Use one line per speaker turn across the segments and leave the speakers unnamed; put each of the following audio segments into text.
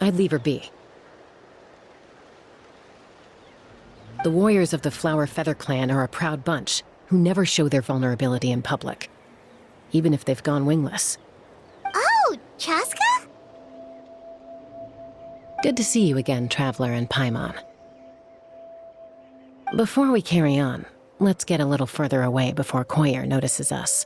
I'd leave her be. The warriors of the Flower Feather clan are a proud bunch who never show their vulnerability in public, even if they've gone wingless.
Oh, Chaska?
Good to see you again, Traveler and Paimon. Before we carry on, let's get a little further away before Koyer notices us.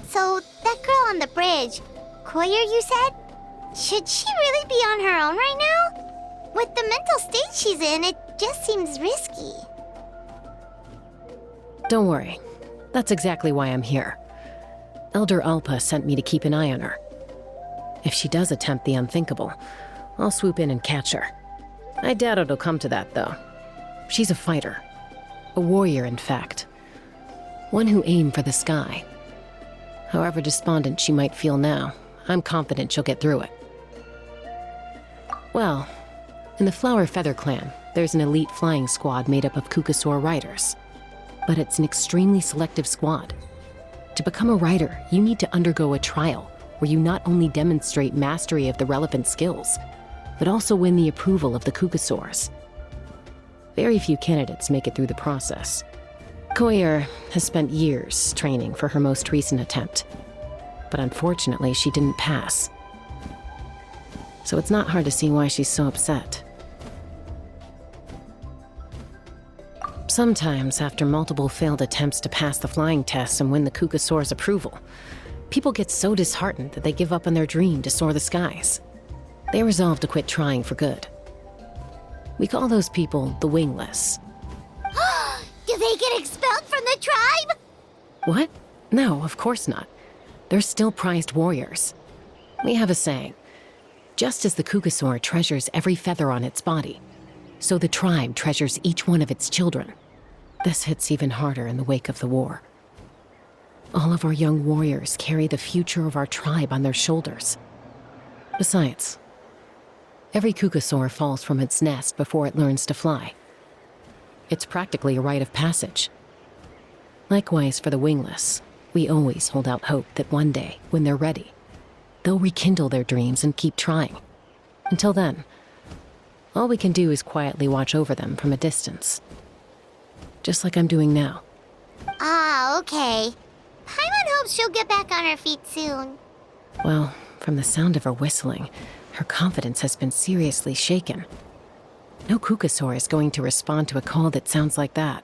So, that girl on the bridge, Koyer, you said? Should she really be on her own right now? With the mental state she's in, it just seems risky.
Don't worry. That's exactly why I'm here. Elder Alpa sent me to keep an eye on her. If she does attempt the unthinkable, I'll swoop in and catch her. I doubt it'll come to that, though. She's a fighter. A warrior, in fact. One who aimed for the sky. However despondent she might feel now, I'm confident she'll get through it. Well, in the Flower Feather clan, there's an elite flying squad made up of Kukasaur riders. But it's an extremely selective squad. To become a rider, you need to undergo a trial where you not only demonstrate mastery of the relevant skills, but also win the approval of the Kukasaurs. Very few candidates make it through the process. Koyer has spent years training for her most recent attempt, but unfortunately she didn't pass. So it's not hard to see why she's so upset. Sometimes, after multiple failed attempts to pass the flying test and win the Kukasaur's approval, people get so disheartened that they give up on their dream to soar the skies. They resolve to quit trying for good. We call those people the wingless.
Do they get expelled from the tribe?
What? No, of course not. They're still prized warriors. We have a saying, just as the Kukasaur treasures every feather on its body, so the tribe treasures each one of its children. This hits even harder in the wake of the war. All of our young warriors carry the future of our tribe on their shoulders. Besides, every Kukasaur falls from its nest before it learns to fly. It's practically a rite of passage. Likewise for the wingless, we always hold out hope that one day, when they're ready, they'll rekindle their dreams and keep trying. Until then, all we can do is quietly watch over them from a distance. Just like I'm doing now.
Ah, okay. Paimon hopes she'll get back on her feet soon.
Well, from the sound of her whistling, her confidence has been seriously shaken. No Kukasaur is going to respond to a call that sounds like that.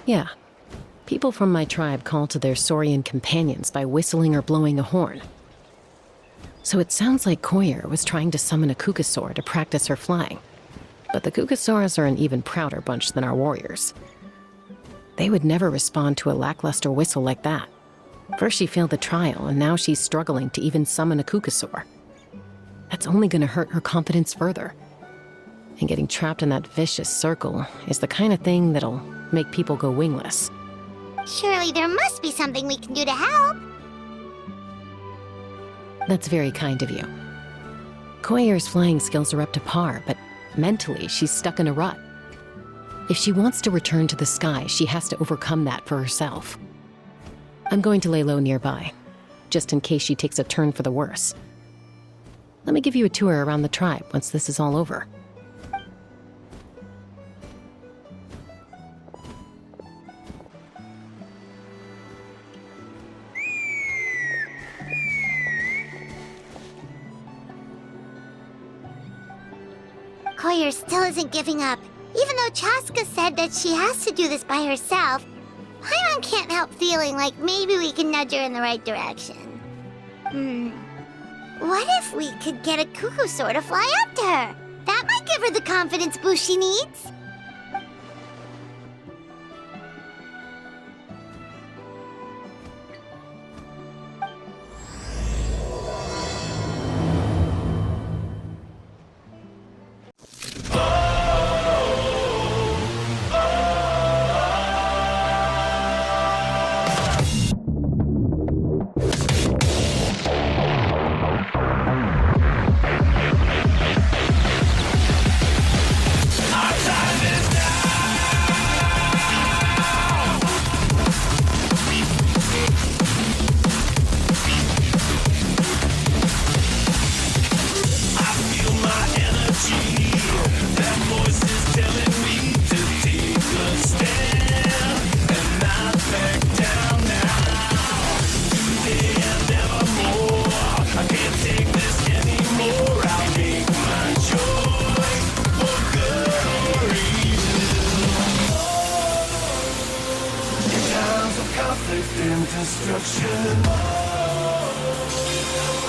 Yeah, people from my tribe call to their saurian companions by whistling or blowing a horn. So it sounds like Koyer was trying to summon a Kukasaur to practice her flying. But the Kukasaurs are an even prouder bunch than our warriors. They would never respond to a lackluster whistle like that. First she failed the trial, and now she's struggling to even summon a Kukasaur. That's only going to hurt her confidence further. And getting trapped in that vicious circle is the kind of thing that'll make people go wingless.
Surely there must be something we can do to help.
That's very kind of you. Koyer's flying skills are up to par, but mentally she's stuck in a rut. If she wants to return to the sky, she has to overcome that for herself. I'm going to lay low nearby, just in case she takes a turn for the worse. Let me give you a tour around the tribe once this is all over.
Koyer still isn't giving up. Even though Chaska said that she has to do this by herself, Paimon can't help feeling like maybe we can nudge her in the right direction. What if we could get a Kukasaur to fly up to her? That might give her the confidence boost she needs.
Our time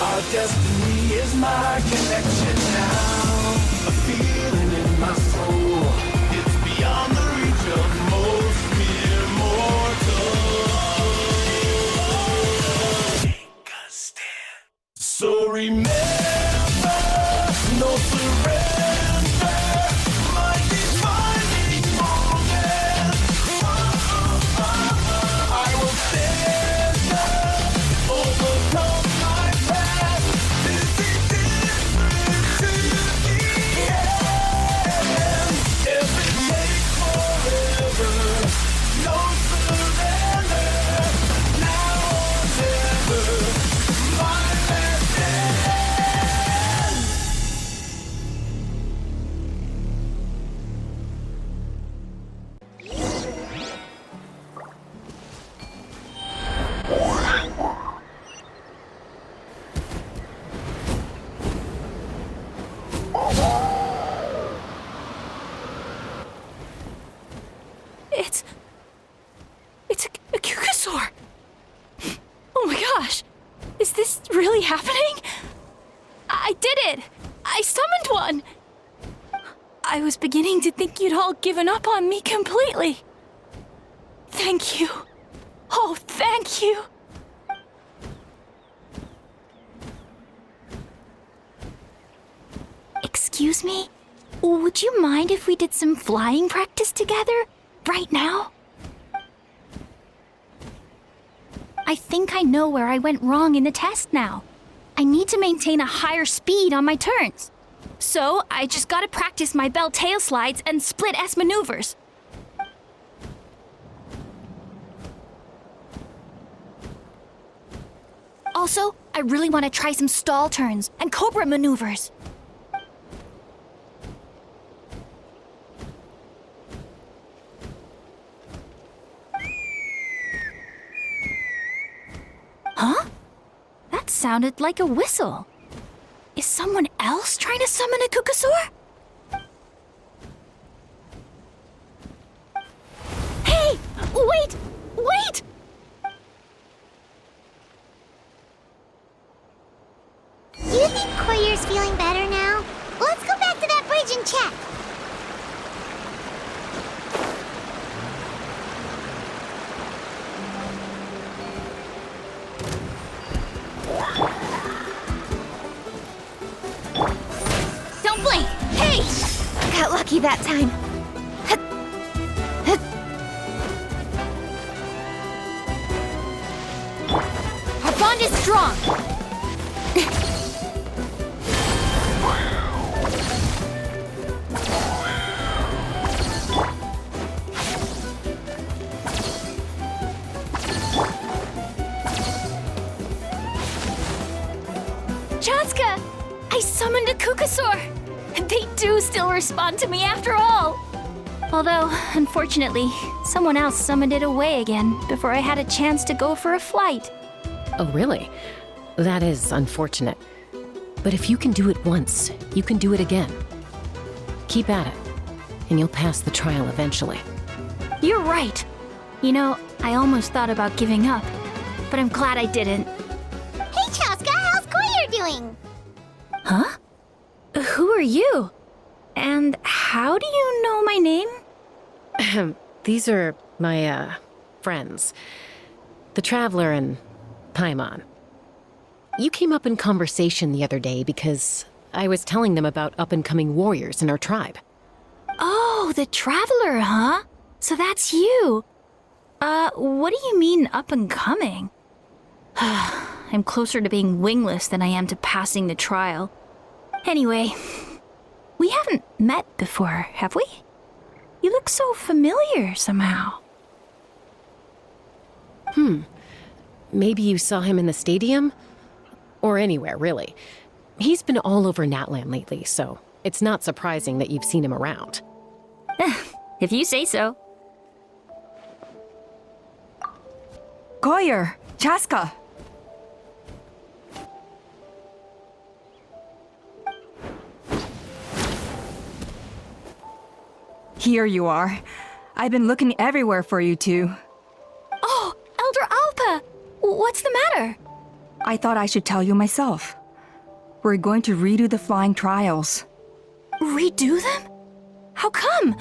Our destiny is my connection now. A feeling in my soul. It's beyond the reach of most mere mortals. Take a stand. So remember, no surrender. My defining moment. I will stand up, overcome my past. This is different to the end. If it takes forever, no surrender. Now or never, my last stand.
It's a Kukasaur! Oh my gosh! Is this really happening? I did it! I summoned one! I was beginning to think you'd all given up on me completely. Thank you. Oh, thank you. Excuse me? Would you mind if we did some flying practice together? Right now? I think I know where I went wrong in the test now. I need to maintain a higher speed on my turns. So I just gotta practice my bell tail slides and split S maneuvers. Also, I really want to try some stall turns and cobra maneuvers. Huh? That sounded like a whistle. Is someone else trying to summon a Kukasaur? Hey! Wait! Wait!
Do you think Koyer's feeling better now? Let's go back to that bridge and check.
Don't blink! Hey!
Got lucky that time.
Our bond is strong! Chaska! I summoned a Kukasaur! They do still respond to me after all! Although, unfortunately, someone else summoned it away again before I had a chance to go for a flight.
Oh, really? That is unfortunate. But if you can do it once, you can do it again. Keep at it, and you'll pass the trial eventually.
You're right. You know, I almost thought about giving up, but I'm glad I didn't.
Hey, Chaska, how's Koyer doing?
Huh? Who are you? And how do you know my name?
These are my, friends. The Traveler and Paimon. You came up in conversation the other day because I was telling them about up-and-coming warriors in our tribe.
Oh, the Traveler, huh? So that's you. What do you mean up and coming? I'm closer to being wingless than I am to passing the trial. Anyway, we haven't met before, have we? You look so familiar somehow.
Maybe you saw him in the stadium? Or anywhere, really. He's been all over Natlan lately, so it's not surprising that you've seen him around.
If you say so.
Koyer, Chaska. Here you are. I've been looking everywhere for you two.
Oh, Elder Alpa! What's the matter?
I thought I should tell you myself. We're going to redo the flying trials.
Redo them? How come?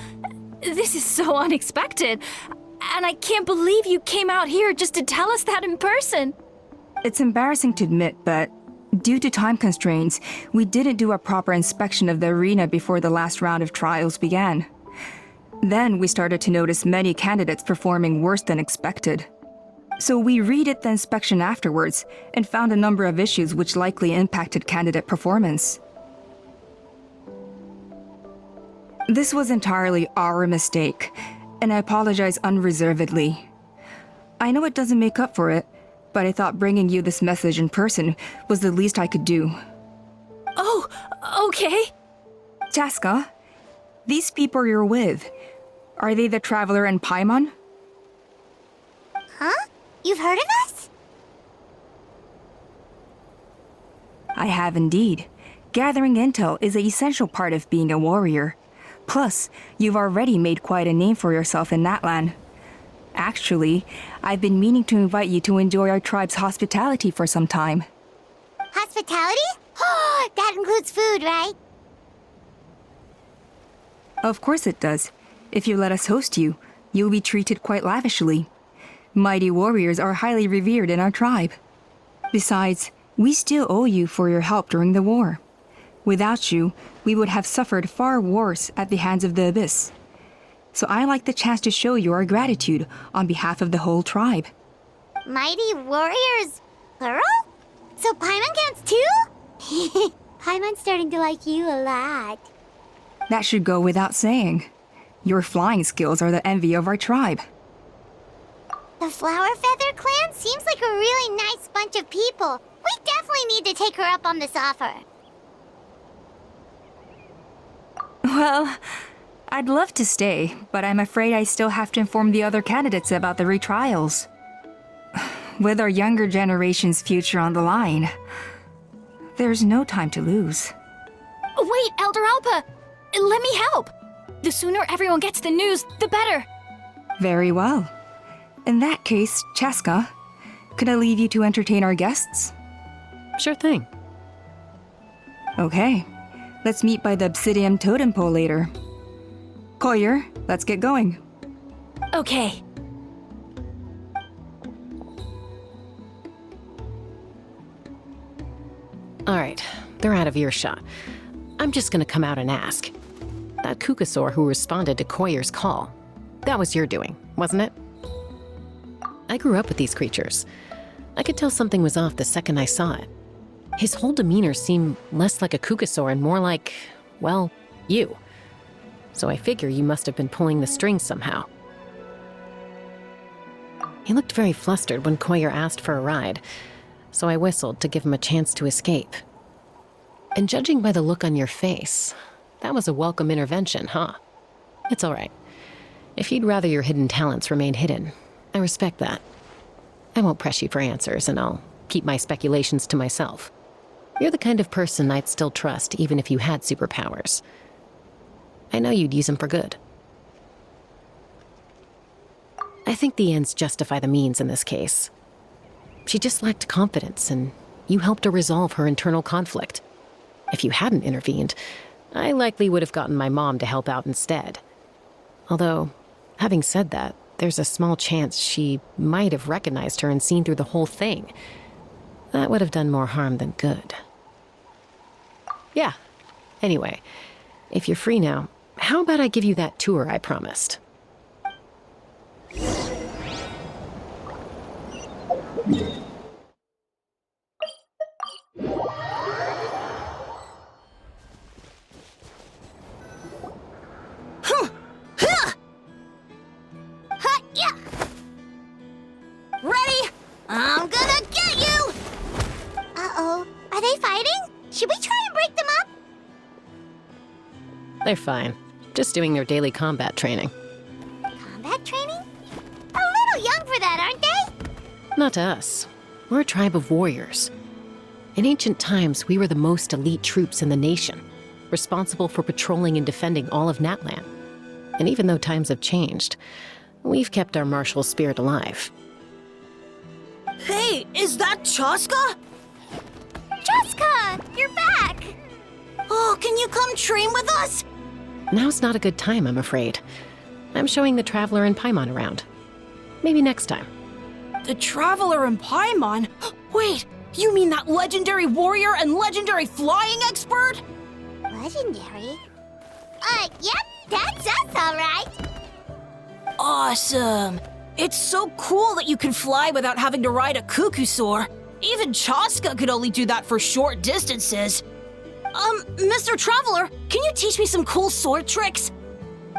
This is so unexpected. And I can't believe you came out here just to tell us that in person.
It's embarrassing to admit, but due to time constraints, we didn't do a proper inspection of the arena before the last round of trials began. Then we started to notice many candidates performing worse than expected. So we redid the inspection afterwards and found a number of issues which likely impacted candidate performance. This was entirely our mistake, and I apologize unreservedly. I know it doesn't make up for it, but I thought bringing you this message in person was the least I could do.
Oh, okay.
Chaska, these people you're with, are they the Traveler and Paimon?
Huh? You've heard of us?
I have indeed. Gathering intel is an essential part of being a warrior. Plus, you've already made quite a name for yourself in Natlan. Actually, I've been meaning to invite you to enjoy our tribe's hospitality for some time.
Hospitality? Oh, that includes food, right?
Of course it does. If you let us host you, you'll be treated quite lavishly. Mighty warriors are highly revered in our tribe. Besides, we still owe you for your help during the war. Without you, we would have suffered far worse at the hands of the Abyss. So I like the chance to show you our gratitude on behalf of the whole tribe.
Mighty warriors, plural? So Paimon counts too? Paimon's starting to like you a lot.
That should go without saying. Your flying skills are the envy of our tribe.
The Flower Feather clan seems like a really nice bunch of people. We definitely need to take her up on this offer.
Well, I'd love to stay, but I'm afraid I still have to inform the other candidates about the retrials. With our younger generation's future on the line, there's no time to lose.
Wait, Elder Alpa! Let me help! The sooner everyone gets the news, the better!
Very well. In that case, Chaska, could I leave you to entertain our guests?
Sure thing.
Okay. Let's meet by the Obsidian Totem Pole later. Collier, let's get going.
Okay.
All right, they're out of earshot. I'm just gonna come out and ask. That Kukasaur who responded to Koyer's call, that was your doing, wasn't it? I grew up with these creatures. I could tell something was off the second I saw it. His whole demeanor seemed less like a Kukasaur and more like, well, you. So I figure you must have been pulling the strings somehow. He looked very flustered when Koyer asked for a ride, so I whistled to give him a chance to escape. And judging by the look on your face, that was a welcome intervention, huh? It's all right. If you'd rather your hidden talents remain hidden, I respect that. I won't press you for answers, and I'll keep my speculations to myself. You're the kind of person I'd still trust even if you had superpowers. I know you'd use them for good. I think the ends justify the means in this case. She just lacked confidence, and you helped her resolve her internal conflict. If you hadn't intervened, I likely would have gotten my mom to help out instead. Although, having said that, there's a small chance she might have recognized her and seen through the whole thing. That would have done more harm than good. Yeah. Anyway, if you're free now, how about I give you that tour I promised?
Yeah. Ready? I'm gonna get you! Uh-oh. Are they fighting? Should we try and break them up?
They're fine. Just doing their daily combat training.
Combat training? A little young for that, aren't they?
Not to us. We're a tribe of warriors. In ancient times, we were the most elite troops in the nation, responsible for patrolling and defending all of Natlan. And even though times have changed, we've kept our martial spirit alive.
Hey, is that Chaska?
Chaska, you're back!
Oh, can you come train with us?
Now's not a good time, I'm afraid. I'm showing the Traveler and Paimon around. Maybe next time.
The Traveler and Paimon? Wait, you mean that legendary warrior and legendary flying expert?
Legendary? Yep, that's us, alright.
Awesome. It's so cool that you can fly without having to ride a cuckoosaur. Even Chaska could only do that for short distances. Mr. Traveler, can you teach me some cool sword tricks?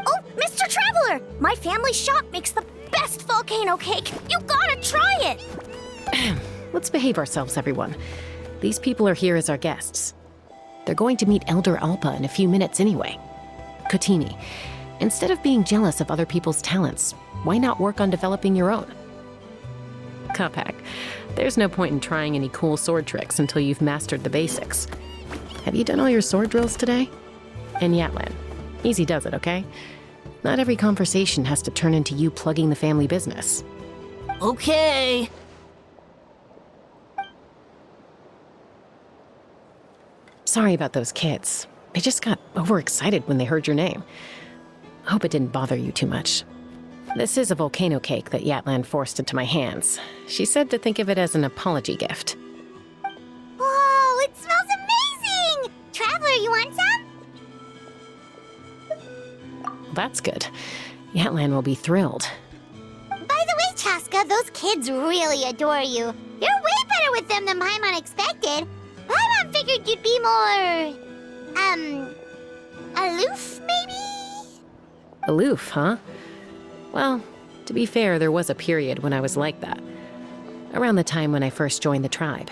Oh, Mr. Traveler! My family shop makes the best volcano cake! You gotta try it!
Let's behave ourselves, everyone. These people are here as our guests. They're going to meet Elder Alpa in a few minutes anyway. Kotini, instead of being jealous of other people's talents, why not work on developing your own? Kapak, there's no point in trying any cool sword tricks until you've mastered the basics. Have you done all your sword drills today? And Yatlan, easy does it, okay? Not every conversation has to turn into you plugging the family business.
Okay.
Sorry about those kids. They just got overexcited when they heard your name. Hope it didn't bother you too much. This is a volcano cake that Yatlan forced into my hands. She said to think of it as an apology gift.
Whoa, it smells amazing! Traveler, you want some?
That's good. Yatlan will be thrilled.
By the way, Chaska, those kids really adore you. You're way better with them than Paimon expected. Paimon figured you'd be more... aloof, maybe?
Aloof, huh? Well, to be fair, there was a period when I was like that. Around the time when I first joined the tribe.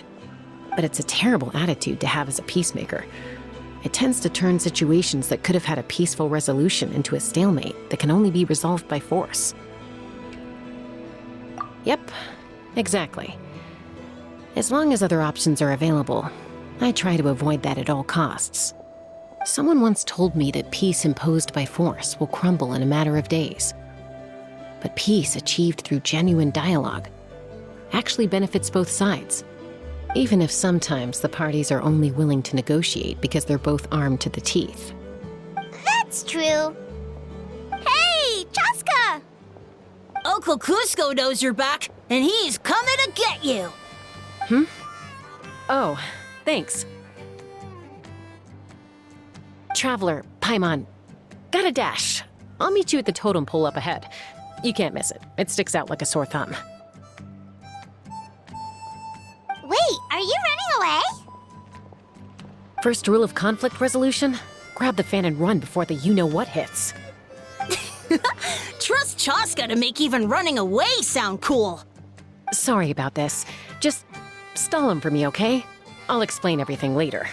But it's a terrible attitude to have as a peacemaker. It tends to turn situations that could have had a peaceful resolution into a stalemate that can only be resolved by force. Yep, exactly. As long as other options are available, I try to avoid that at all costs. Someone once told me that peace imposed by force will crumble in a matter of days. But peace achieved through genuine dialogue actually benefits both sides, even if sometimes the parties are only willing to negotiate because they're both armed to the teeth.
That's true. Hey, Chaska!
Uncle Cusco knows you're back, and he's coming to get you.
Oh, thanks. Traveler, Paimon, gotta dash. I'll meet you at the totem pole up ahead. You can't miss it. It sticks out like a sore thumb.
Wait, are you running away?
First rule of conflict resolution? Grab the fan and run before the you-know-what hits.
Trust Chaska to make even running away sound cool.
Sorry about this. Just stall him for me, okay? I'll explain everything later.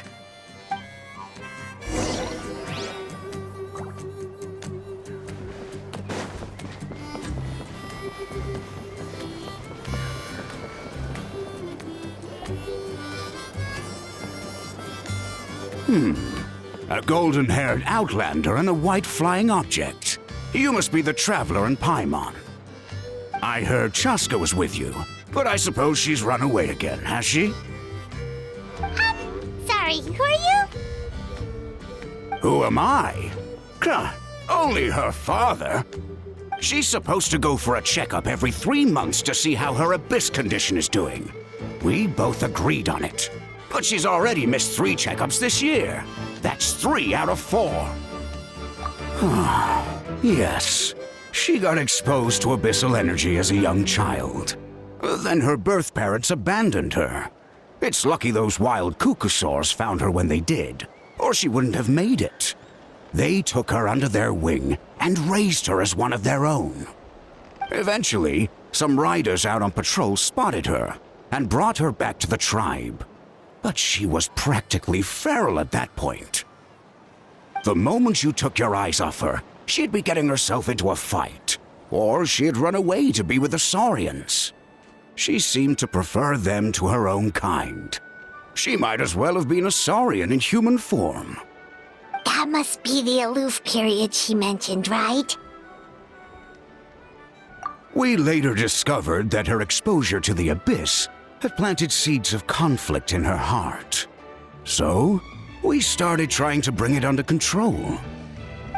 A golden-haired outlander and a white flying object. You must be the Traveler and Paimon. I heard Chaska was with you, but I suppose she's run away again, has she?
Sorry, who are you?
Who am I? Only her father. She's supposed to go for a checkup every 3 months to see how her abyss condition is doing. We both agreed on it. But she's already missed 3 checkups this year. That's 3 out of 4. Yes, she got exposed to abyssal energy as a young child. Then her birth parents abandoned her. It's lucky those wild cuckoosaurs found her when they did, or she wouldn't have made it. They took her under their wing and raised her as one of their own. Eventually, some riders out on patrol spotted her and brought her back to the tribe. But she was practically feral at that point. The moment you took your eyes off her, she'd be getting herself into a fight, or she'd run away to be with the Saurians. She seemed to prefer them to her own kind. She might as well have been a Saurian in human form.
That must be the aloof period she mentioned, right?
We later discovered that her exposure to the abyss had planted seeds of conflict in her heart. So, we started trying to bring it under control.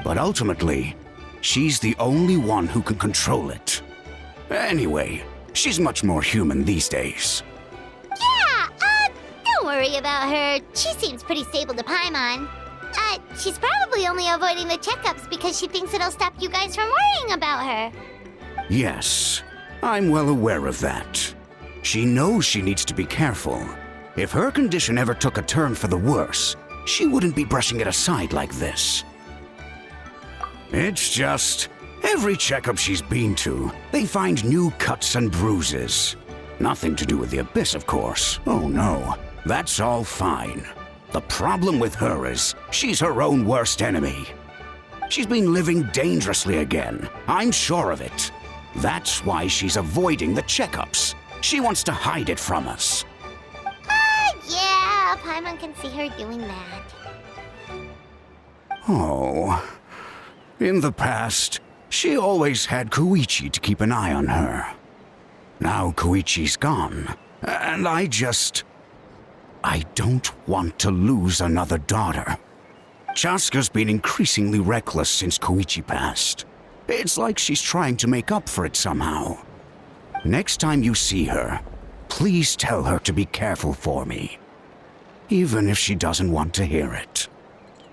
But ultimately, she's the only one who can control it. Anyway, she's much more human these days.
Yeah, don't worry about her. She seems pretty stable to Paimon. She's probably only avoiding the checkups because she thinks it'll stop you guys from worrying about her.
Yes, I'm well aware of that. She knows she needs to be careful. If her condition ever took a turn for the worse, she wouldn't be brushing it aside like this. It's just, every checkup she's been to, they find new cuts and bruises. Nothing to do with the abyss, of course. Oh no, that's all fine. The problem with her is, she's her own worst enemy. She's been living dangerously again, I'm sure of it. That's why she's avoiding the checkups. She wants to hide it from us.
Yeah, Paimon can see her doing that.
Oh. In the past, she always had Koichi to keep an eye on her. Now Koichi's gone, and I don't want to lose another daughter. Chaska's been increasingly reckless since Koichi passed. It's like she's trying to make up for it somehow. Next time you see her, please tell her to be careful for me. Even if she doesn't want to hear it.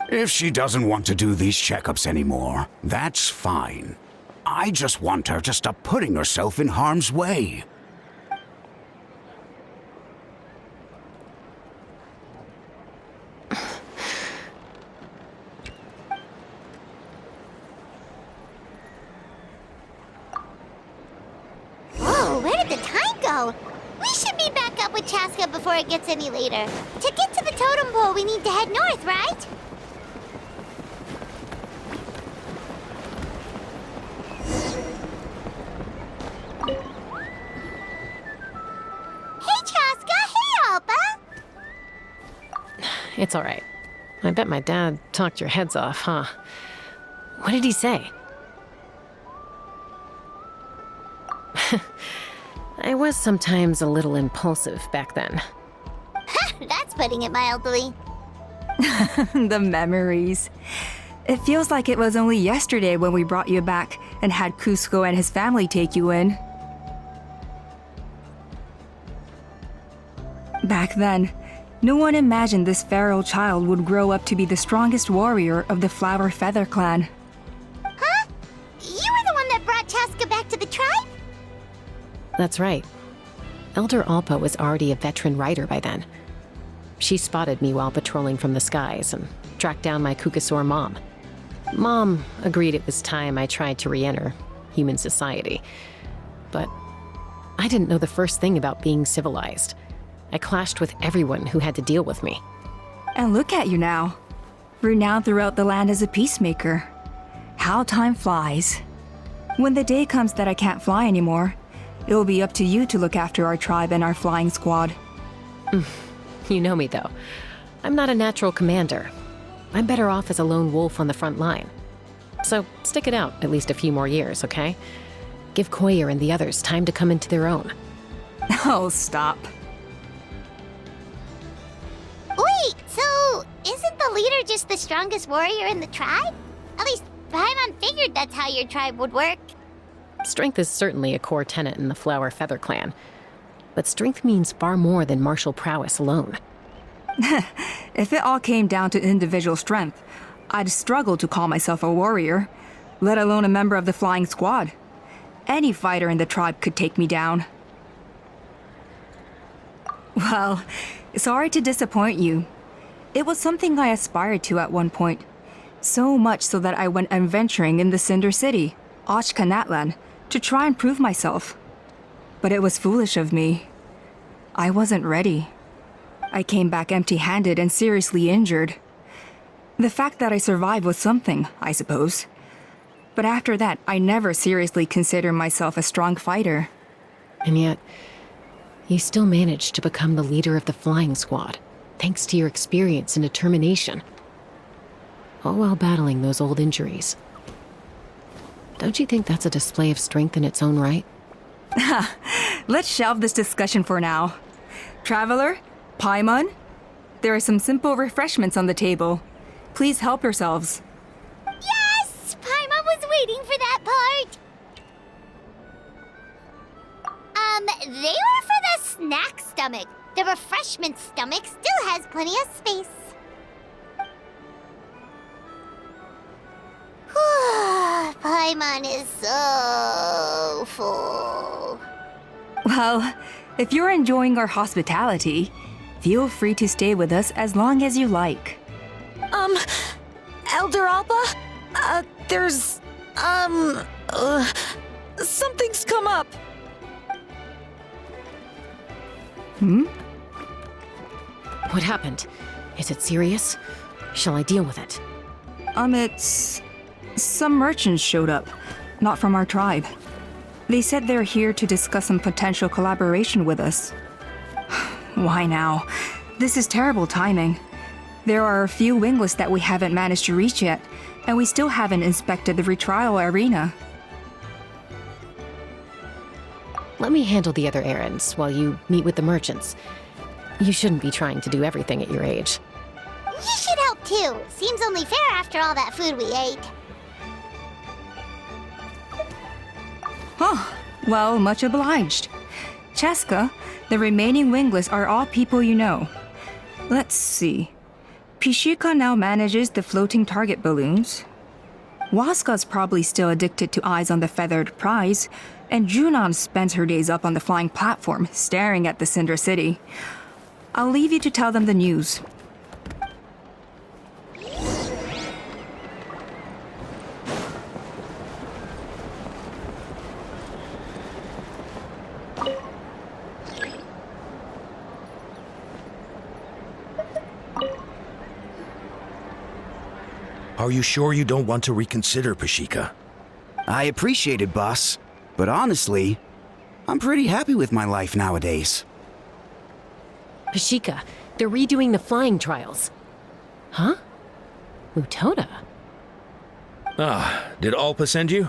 If she doesn't want to do these checkups anymore, that's fine. I just want her to stop putting herself in harm's way.
Whoa, where did the time go? We should be back up with Chaska before it gets any later. To get to the totem pole, we need to head north, right? Hey, Chaska! Hey, Alpa!
It's all right. I bet my dad talked your heads off, huh? What did he say? I was sometimes a little impulsive back then.
That's putting it mildly.
The memories. It feels like it was only yesterday when we brought you back and had Cusco and his family take you in. Back then, no one imagined this feral child would grow up to be the strongest warrior of the Flower Feather clan.
Huh? You were the one that brought Chaska back to the tribe?
That's right. Elder Alpa was already a veteran rider by then. She spotted me while patrolling from the skies and tracked down my Kukasaur mom. Mom agreed it was time I tried to re-enter human society. But I didn't know the first thing about being civilized. I clashed with everyone who had to deal with me.
And look at you now, renowned throughout the land as a peacemaker. How time flies. When the day comes that I can't fly anymore, it will be up to you to look after our tribe and our flying squad.
You know me, though. I'm not a natural commander. I'm better off as a lone wolf on the front line. So stick it out at least a few more years, okay? Give Koyer and the others time to come into their own.
Oh, stop.
Wait, so isn't the leader just the strongest warrior in the tribe? At least Paimon figured that's how your tribe would work.
Strength is certainly a core tenet in the Flower Feather clan. But strength means far more than martial prowess alone.
If it all came down to individual strength, I'd struggle to call myself a warrior, let alone a member of the flying squad. Any fighter in the tribe could take me down. Well, sorry to disappoint you. It was something I aspired to at one point. So much so that I went adventuring in the Cinder City, Ochkanatlan, to try and prove myself. But it was foolish of me. I wasn't ready. I came back empty-handed and seriously injured. The fact that I survived was something, I suppose. But after that, I never seriously considered myself a strong fighter.
And yet, you still managed to become the leader of the flying squad, thanks to your experience and determination. All while battling those old injuries. Don't you think that's a display of strength in its own right?
Let's shelve this discussion for now. Traveler, Paimon, there are some simple refreshments on the table. Please help yourselves.
Yes! Paimon was waiting for that part! They were for the snack stomach. The refreshment stomach still has plenty of space. Paimon is so full.
Well, if you're enjoying our hospitality, feel free to stay with us as long as you like.
Elder Alba? There's, something's come up.
What happened? Is it serious? Shall I deal with it?
It's... Some merchants showed up, not from our tribe. They said they're here to discuss some potential collaboration with us. Why now? This is terrible timing. There are a few wingless that we haven't managed to reach yet, and we still haven't inspected the retrial arena.
Let me handle the other errands while you meet with the merchants. You shouldn't be trying to do everything at your age.
You should help too. Seems only fair after all that food we ate.
Oh, well, much obliged. Cheska, the remaining wingless are all people you know. Let's see. Pishika now manages the floating target balloons. Waska's probably still addicted to Eyes on the Feathered Prize, and Junon spends her days up on the flying platform, staring at the Cinder City. I'll leave you to tell them the news.
Are you sure you don't want to reconsider, Pashika?
I appreciate it, boss. But honestly, I'm pretty happy with my life nowadays.
Pashika, they're redoing the flying trials. Huh? Mutoda?
Ah, did Alpa send you?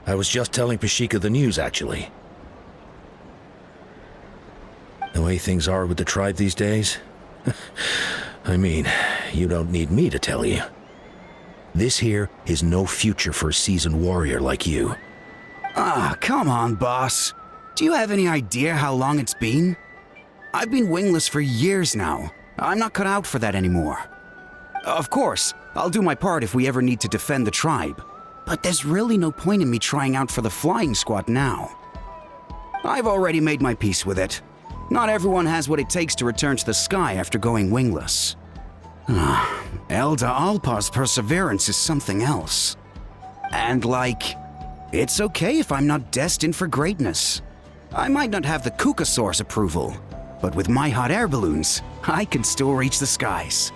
I was just telling Pashika the news, actually. The way things are with the tribe these days? I mean, you don't need me to tell you. This here is no future for a seasoned warrior like you.
Ah, come on, boss. Do you have any idea how long it's been? I've been wingless for years now. I'm not cut out for that anymore. Of course, I'll do my part if we ever need to defend the tribe. But there's really no point in me trying out for the flying squad now. I've already made my peace with it. Not everyone has what it takes to return to the sky after going wingless. Elder Alpa's perseverance is something else. And it's okay if I'm not destined for greatness. I might not have the Kukasaur's approval, but with my hot air balloons, I can still reach the skies.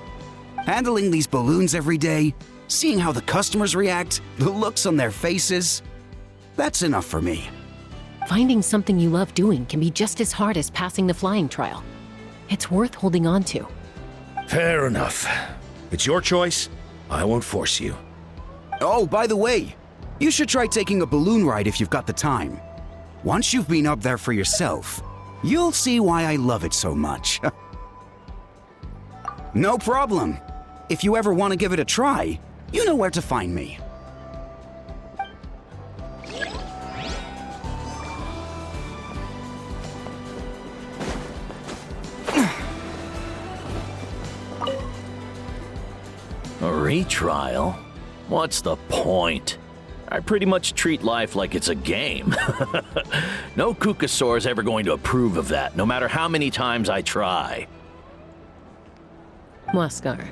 Handling these balloons every day, seeing how the customers react, the looks on their faces, that's enough for me.
Finding something you love doing can be just as hard as passing the flying trial. It's worth holding on to.
Fair enough. It's your choice. I won't force you.
Oh, by the way, you should try taking a balloon ride if you've got the time. Once you've been up there for yourself, you'll see why I love it so much. No problem. If you ever want to give it a try, you know where to find me.
A retrial? What's the point? I pretty much treat life like it's a game. No Kukasaur's ever going to approve of that, no matter how many times I try.
Waskar,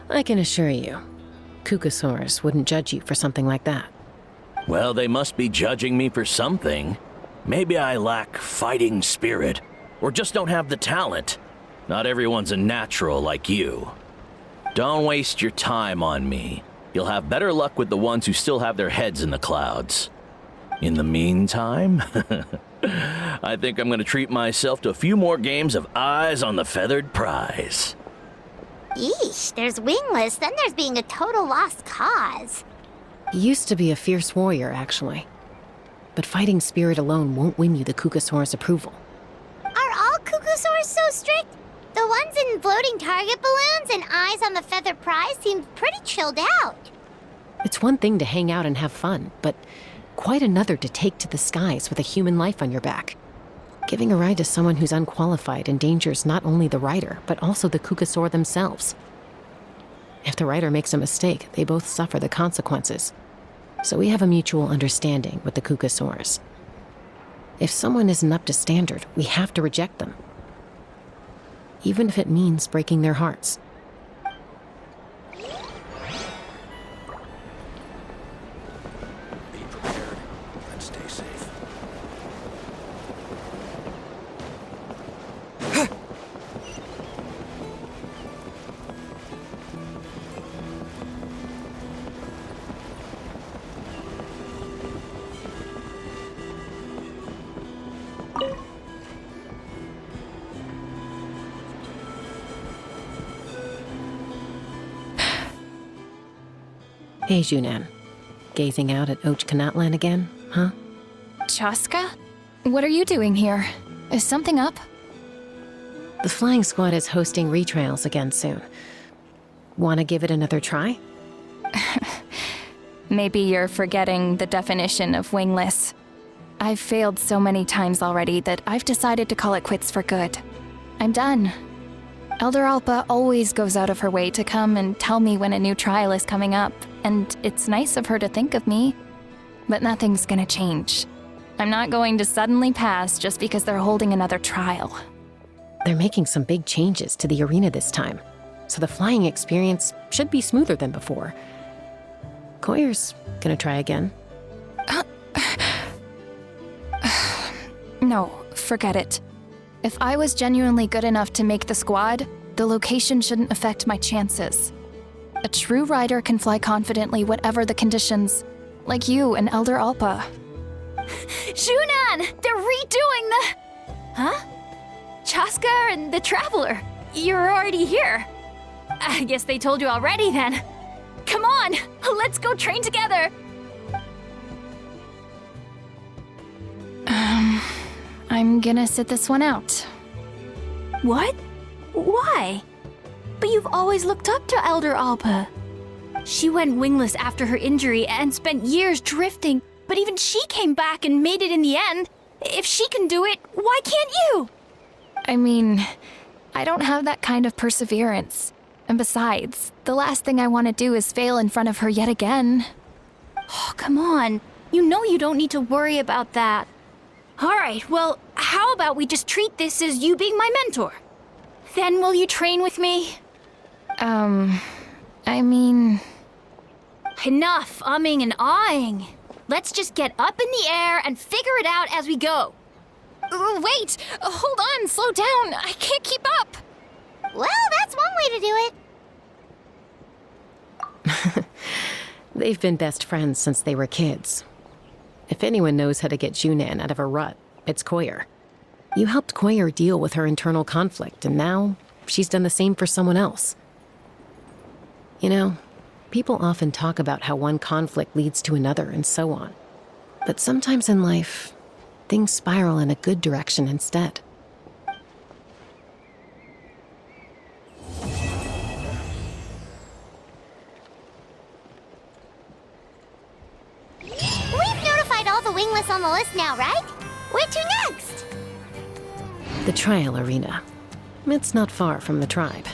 I can assure you, Kukasaurs wouldn't judge you for something like that.
Well, they must be judging me for something. Maybe I lack fighting spirit, or just don't have the talent. Not everyone's a natural like you. Don't waste your time on me. You'll have better luck with the ones who still have their heads in the clouds. In the meantime, I think I'm going to treat myself to a few more games of Eyes on the Feathered Prize.
Yeesh, there's wingless, then there's being a total lost cause.
He used to be a fierce warrior, actually. but fighting spirit alone won't win you the Kukasaur's approval.
Are all Kukusaurs so strict? The ones in floating target balloons and eyes on the feather prize seemed pretty chilled out.
It's one thing to hang out and have fun, but quite another to take to the skies with a human life on your back. Giving a ride to someone who's unqualified endangers not only the rider, but also the Kukasaur themselves. If the rider makes a mistake, they both suffer the consequences. So we have a mutual understanding with the Kukasaurs. If someone isn't up to standard, we have to reject them. Even if it means breaking their hearts.
Be prepared and stay safe.
Hey, Junan. Gazing out at Ochkanatlan again, huh?
Chaska? What are you doing here? Is something up?
The flying squad is hosting retrials again soon. Want to give it another try?
Maybe you're forgetting the definition of wingless. I've failed so many times already that I've decided to call it quits for good. I'm done. Elder Alpa always goes out of her way to come and tell me when a new trial is coming up, and it's nice of her to think of me. But nothing's gonna change. I'm not going to suddenly pass just because they're holding another trial.
They're making some big changes to the arena this time, so the flying experience should be smoother than before. Koyer's gonna try again.
No, forget it. If I was genuinely good enough to make the squad, the location shouldn't affect my chances. A true rider can fly confidently whatever the conditions, like you and Elder Alpa. Shunan! They're redoing the... Huh? Chaska and the Traveler. You're already here. I guess they told you already then. Come on, let's go train together. I'm gonna sit this one out. What? Why? But you've always looked up to Elder Alpa. She went wingless after her injury and spent years drifting, but even she came back and made it in the end. If she can do it, why can't you? I mean, I don't have that kind of perseverance. And besides, the last thing I want to do is fail in front of her yet again. Oh, come on. You know you don't need to worry about that. All right, well, how about we just treat this as you being my mentor? Then will you train with me? I mean... Enough umming and ahhing. Let's just get up in the air and figure it out as we go. Wait, hold on, slow down. I can't keep up.
Well, that's one way to do it.
They've been best friends since they were kids. If anyone knows how to get Junan out of a rut, it's Koyer. You helped Koyer deal with her internal conflict, and now she's done the same for someone else. You know, people often talk about how one conflict leads to another and so on. But sometimes in life, things spiral in a good direction instead.
We've notified all the wingless on the list now, right? Where to next?
The trial arena. It's not far from the tribe.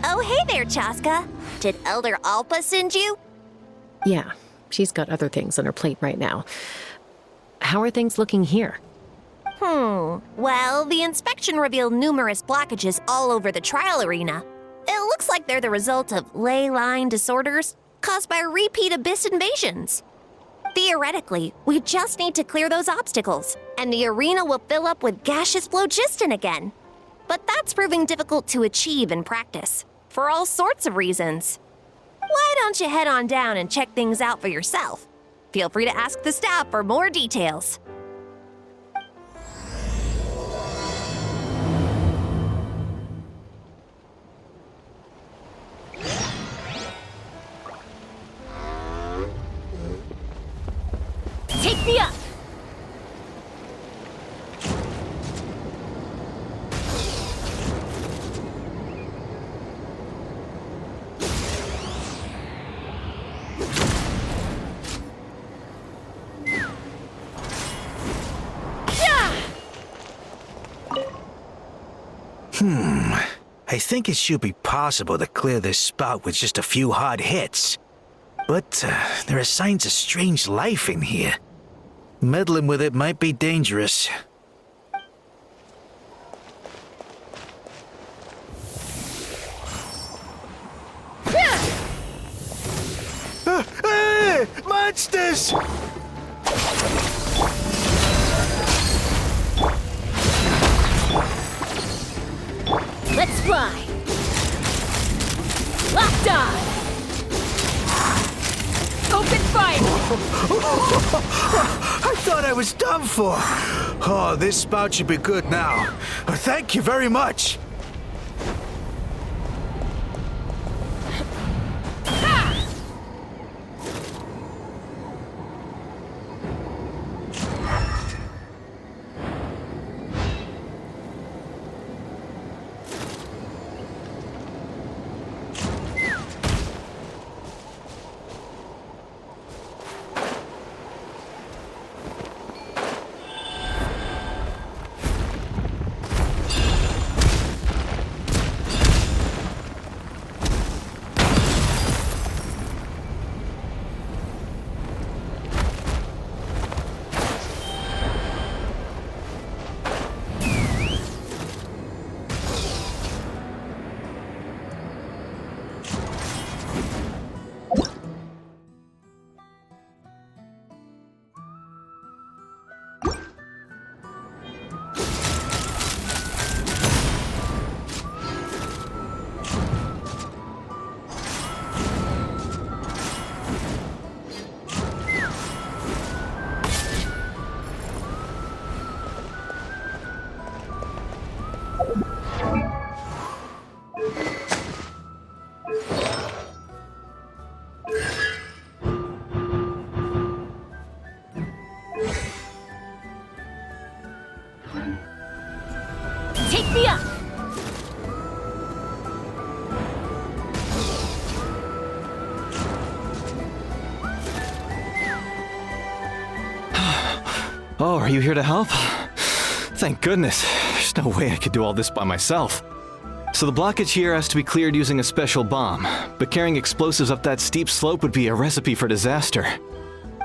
Oh, hey there, Chaska. Did Elder Alpa send you?
Yeah, she's got other things on her plate right now. How are things looking here?
Well, the inspection revealed numerous blockages all over the trial arena. It looks like they're the result of ley line disorders caused by repeat abyss invasions. Theoretically, we just need to clear those obstacles, and the arena will fill up with gaseous phlogiston again. But that's proving difficult to achieve in practice, for all sorts of reasons. Why don't you head on down and check things out for yourself? Feel free to ask the staff for more details.
I think it should be possible to clear this spout with just a few hard hits. But there are signs of strange life in here. Meddling with it might be dangerous. Hey! Monsters!
Let's fly! Locked on! Open fire!
I thought I was done for. Oh, this spout should be good now. Thank you very much.
Take me up!
Oh, are you here to help? Thank goodness. There's no way I could do all this by myself. So the blockage here has to be cleared using a special bomb, but carrying explosives up that steep slope would be a recipe for disaster.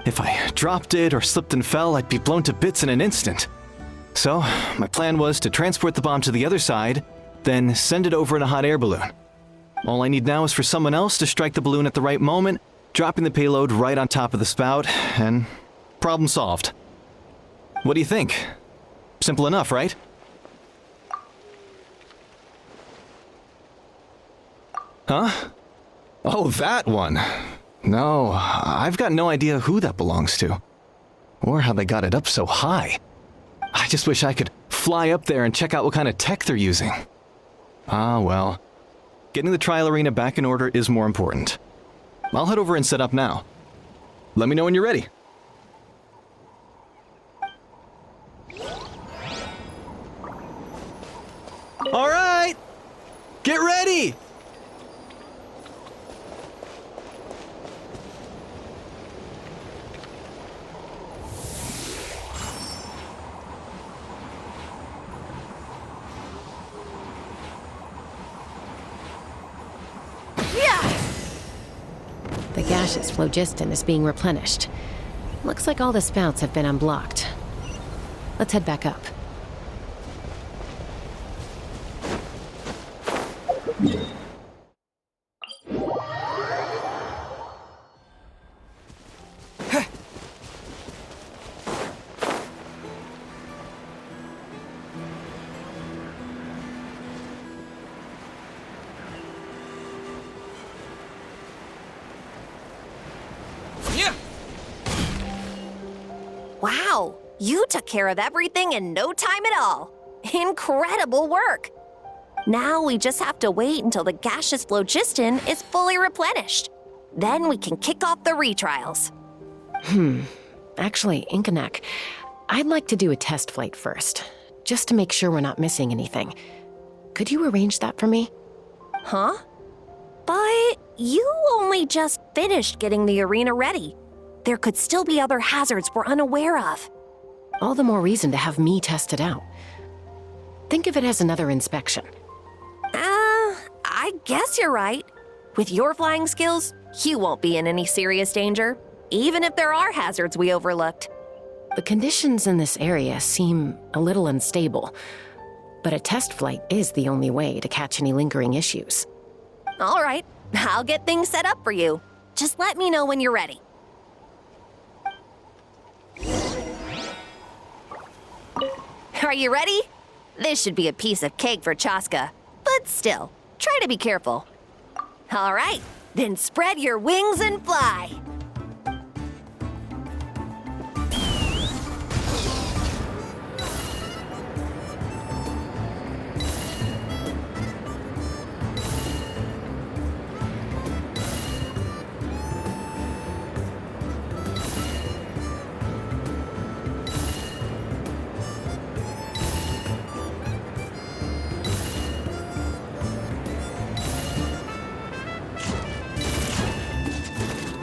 If I dropped it or slipped and fell, I'd be blown to bits in an instant. So, my plan was to transport the bomb to the other side, then send it over in a hot air balloon. All I need now is for someone else to strike the balloon at the right moment, dropping the payload right on top of the spout, and problem solved. What do you think? Simple enough, right? Huh? Oh, that one. No, I've got no idea who that belongs to. Or how they got it up so high. I just wish I could fly up there and check out what kind of tech they're using. Ah, well. Getting the trial arena back in order is more important. I'll head over and set up now. Let me know when you're ready. All right! Get ready!
The gaseous phlogiston is being replenished. Looks like all the spouts have been unblocked. Let's head back up.
Wow, you took care of everything in no time at all. Incredible work. Now we just have to wait until the gaseous phlogiston is fully replenished. Then we can kick off the retrials.
Actually, Inkanak, I'd like to do a test flight first, just to make sure we're not missing anything. Could you arrange that for me?
Huh? But you only just finished getting the arena ready. There could still be other hazards we're unaware of.
All the more reason to have me test it out. Think of it as another inspection.
guess you're right. With your flying skills, you won't be in any serious danger, even if there are hazards we overlooked.
The conditions in this area seem a little unstable, but a test flight is the only way to catch any lingering issues.
All right, I'll get things set up for you. Just let me know when you're ready. Are you ready? This should be a piece of cake for Chaska, but still, try to be careful. All right, then spread your wings and fly.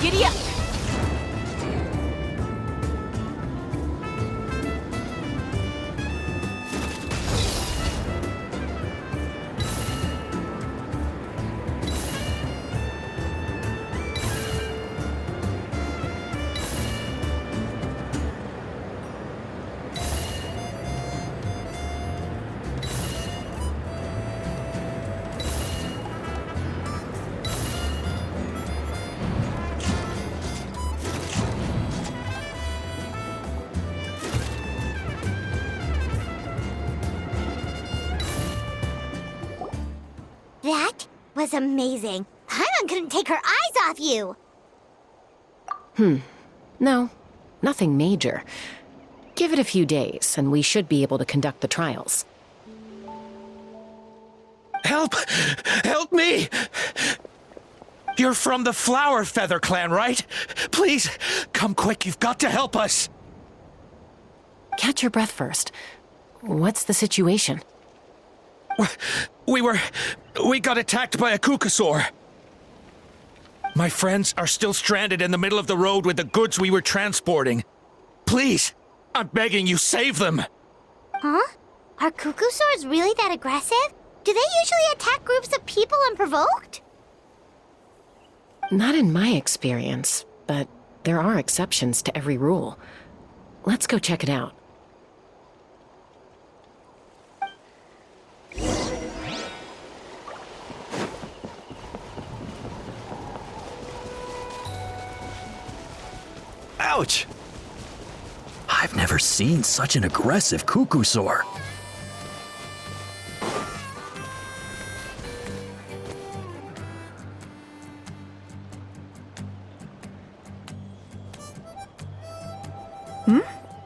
Giddy up!
That was amazing. Paimon couldn't take her eyes off you.
No, nothing major. Give it a few days, and we should be able to conduct the trials.
Help! Help me! You're from the Flower Feather clan, right? Please, come quick, you've got to help us!
Catch your breath first. What's the situation?
We got attacked by a Kukasaur. My friends are still stranded in the middle of the road with the goods we were transporting. Please, I'm begging you, save them!
Huh? Are Kukusaurs really that aggressive? Do they usually attack groups of people unprovoked?
Not in my experience, but there are exceptions to every rule. Let's go check it out.
Ouch! I've never seen such an aggressive Kukusaur.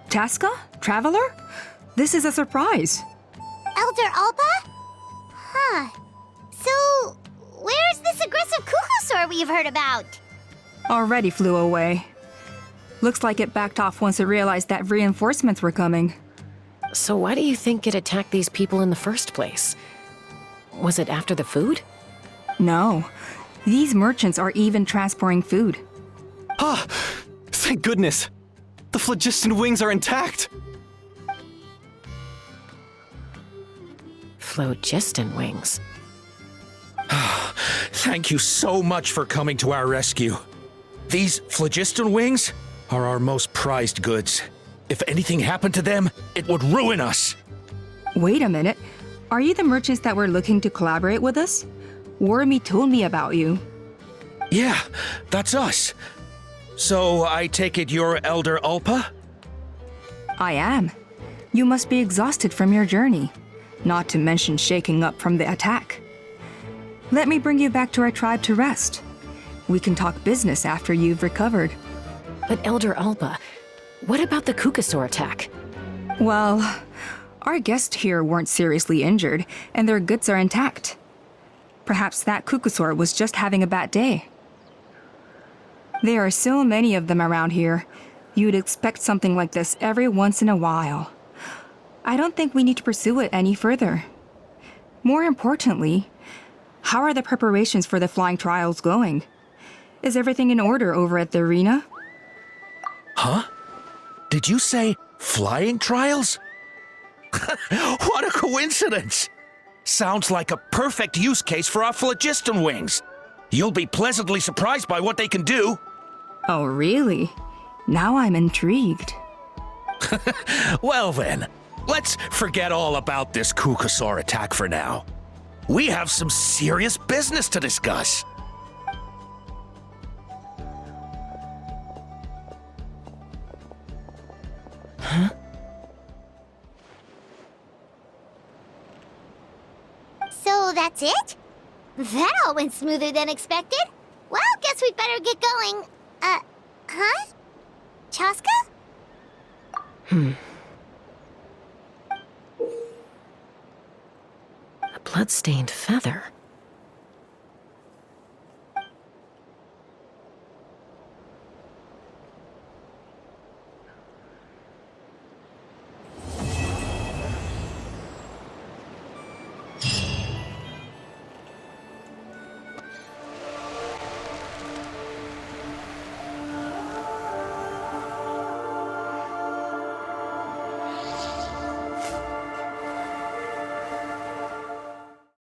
Chaska? Traveler? This is a surprise.
Elder Alba? Huh. So, where's this aggressive Kukusaur we've heard about?
Already flew away. Looks like it backed off once it realized that reinforcements were coming.
So why do you think it attacked these people in the first place? Was it after the food?
No. These merchants are even transporting food.
Ah! Thank goodness! The phlogiston wings are intact!
Phlogiston wings.
Thank you so much for coming to our rescue. These phlogiston wings are our most prized goods. If anything happened to them, it would ruin us.
Wait a minute. Are you the merchants that were looking to collaborate with us? Wormy told me about you.
Yeah, that's us. So I take it you're Elder Ulpa?
I am. You must be exhausted from your journey, not to mention shaking up from the attack. Let me bring you back to our tribe to rest. We can talk business after you've recovered.
But Elder Alba, what about the Kukasaur attack?
Well, our guests here weren't seriously injured, and their goods are intact. Perhaps that Kukasaur was just having a bad day. There are so many of them around here. You'd expect something like this every once in a while. I don't think we need to pursue it any further. More importantly, how are the preparations for the flying trials going? Is everything in order over at the arena?
Huh? Did you say flying trials? What a coincidence!
Sounds like a perfect use case for our phlogiston wings. You'll be pleasantly surprised by what they can do.
Oh, really? Now I'm intrigued.
Well then, let's forget all about this Kukasaur attack for now. We have some serious business to discuss.
Huh?
So that's it? That all went smoother than expected. Well, guess we'd better get going. Huh? Chaska?
A blood-stained feather.